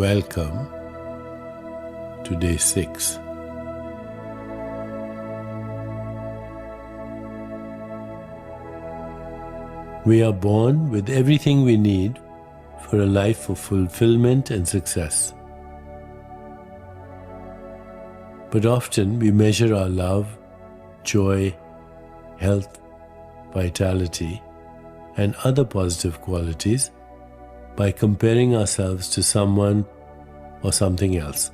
Welcome to day 6. We are born with everything we need for a life of fulfillment and success. But often we measure our love, joy, health, vitality, and other positive qualities by comparing ourselves to someone or something else.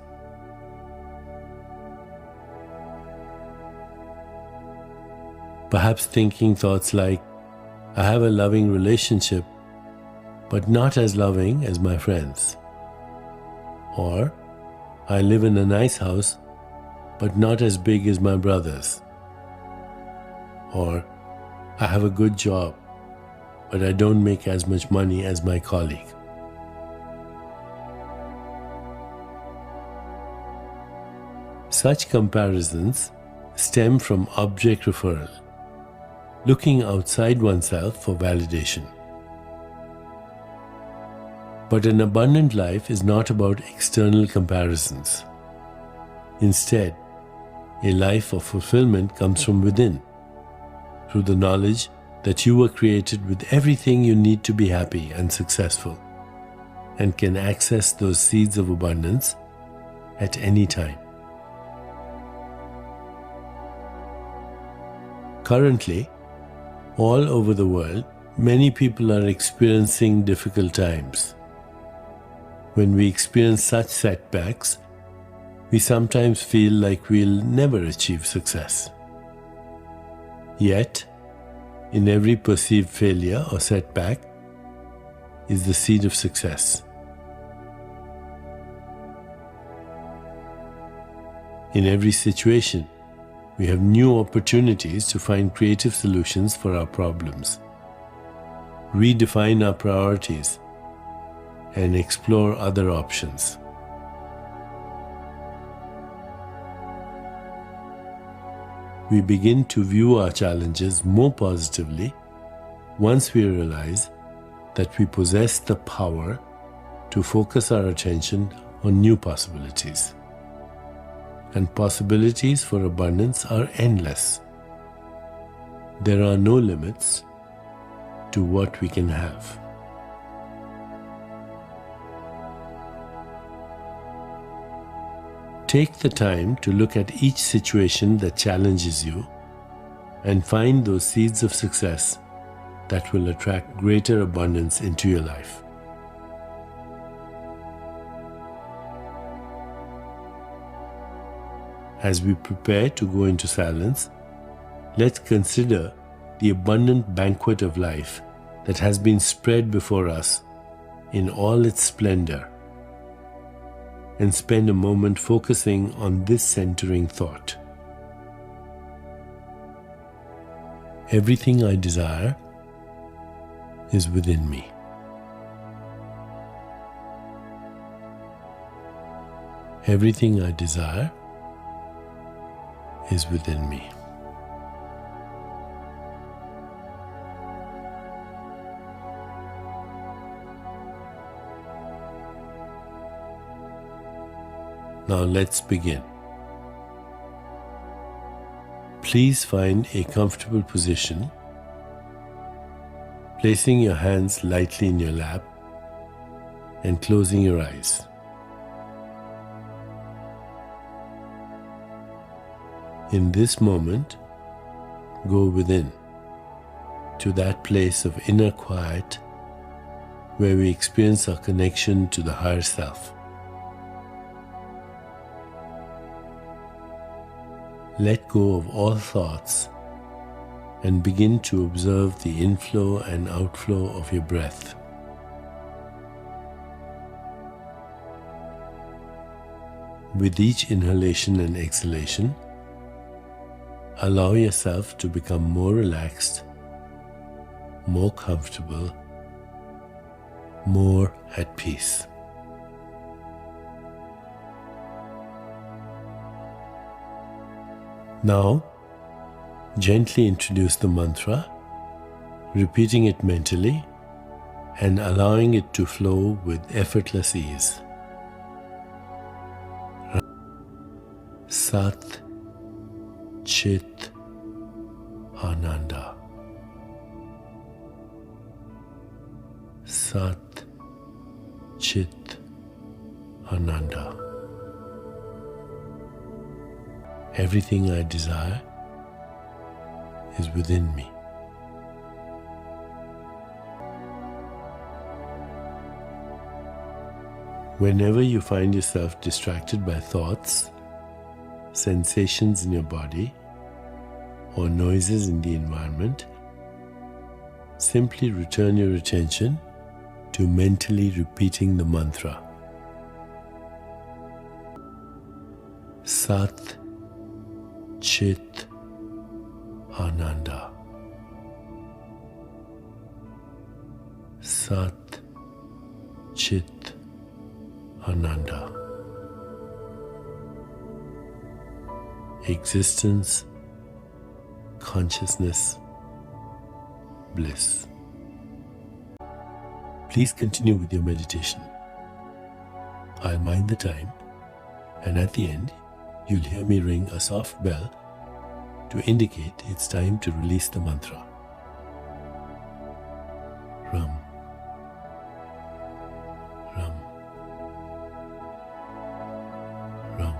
Perhaps thinking thoughts like, I have a loving relationship, but not as loving as my friends. Or, I live in a nice house, but not as big as my brothers. Or, I have a good job, but I don't make as much money as my colleague. Such comparisons stem from object referral, looking outside oneself for validation. But an abundant life is not about external comparisons. Instead, a life of fulfillment comes from within, through the knowledge that you were created with everything you need to be happy and successful, and can access those seeds of abundance at any time. Currently, all over the world, many people are experiencing difficult times. When we experience such setbacks, we sometimes feel like we'll never achieve success. Yet, in every perceived failure or setback is the seed of success. In every situation, we have new opportunities to find creative solutions for our problems, redefine our priorities, and explore other options. We begin to view our challenges more positively once we realize that we possess the power to focus our attention on new possibilities. And possibilities for abundance are endless. There are no limits to what we can have. Take the time to look at each situation that challenges you and find those seeds of success that will attract greater abundance into your life. As we prepare to go into silence, let's consider the abundant banquet of life that has been spread before us in all its splendor, and spend a moment focusing on this centering thought. Everything I desire is within me. Everything I desire is within me. Now let's begin. Please find a comfortable position, placing your hands lightly in your lap and closing your eyes. In this moment, go within to that place of inner quiet where we experience our connection to the higher self. Let go of all thoughts and begin to observe the inflow and outflow of your breath. With each inhalation and exhalation, allow yourself to become more relaxed, more comfortable, more at peace. Now, gently introduce the mantra, repeating it mentally and allowing it to flow with effortless ease. Sat Chit Ananda. Sat Chit Ananda. Everything I desire is within me. Whenever you find yourself distracted by thoughts, sensations in your body, or noises in the environment, simply return your attention to mentally repeating the mantra. Sat Chit Ananda. Sat Chit Ananda. Existence, consciousness, bliss. Please continue with your meditation. I'll mind the time, and at the end, you'll hear me ring a soft bell to indicate it's time to release the mantra. Ram. Ram. Ram.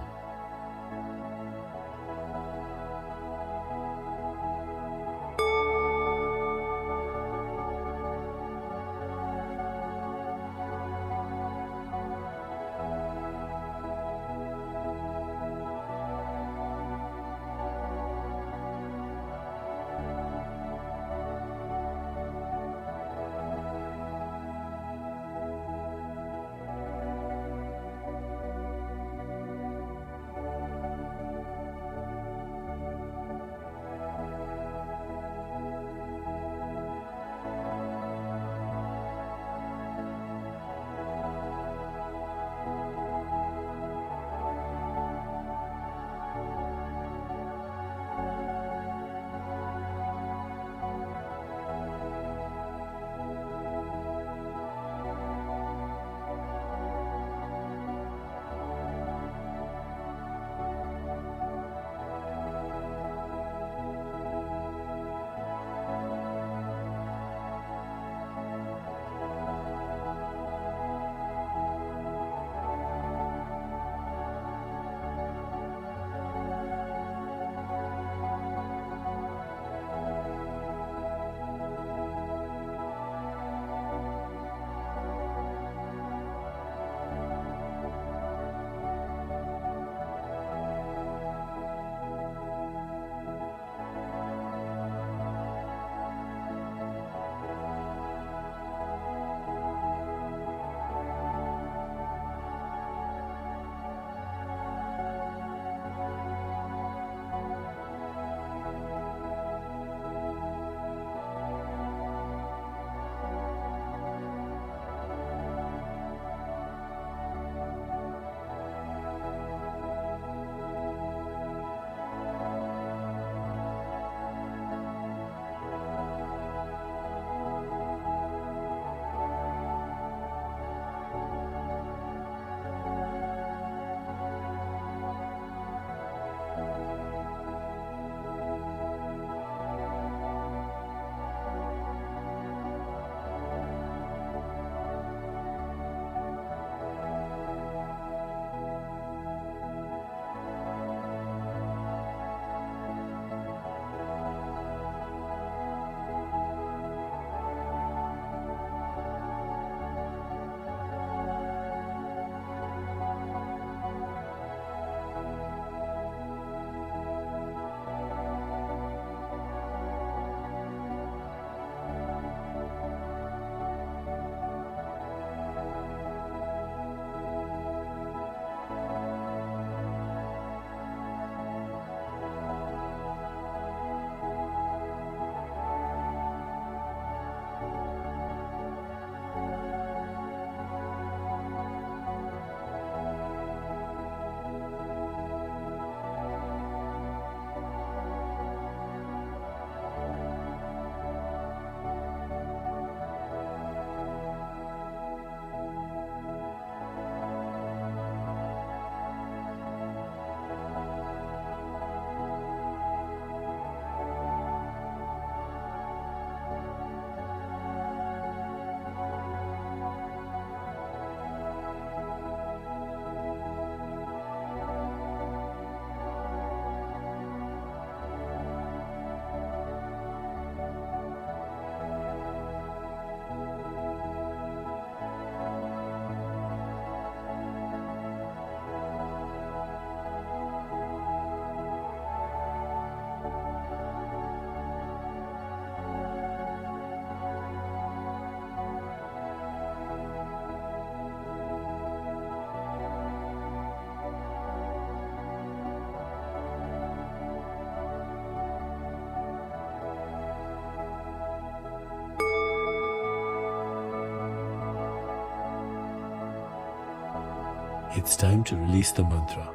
It's time to release the mantra.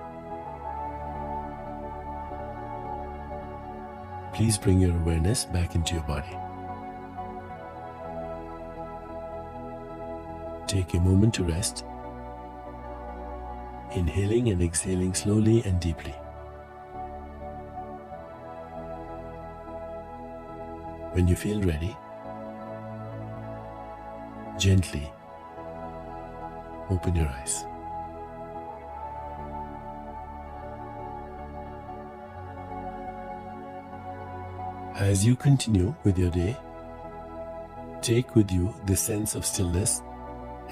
Please bring your awareness back into your body. Take a moment to rest, inhaling and exhaling slowly and deeply. When you feel ready, gently open your eyes. As you continue with your day, take with you this sense of stillness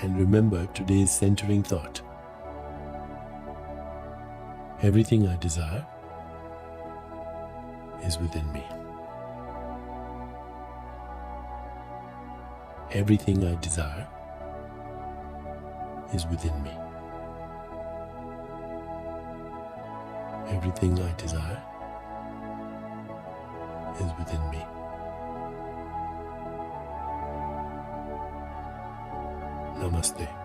and remember today's centering thought. Everything I desire is within me. Everything I desire is within me. Everything I desire is within me. Namaste.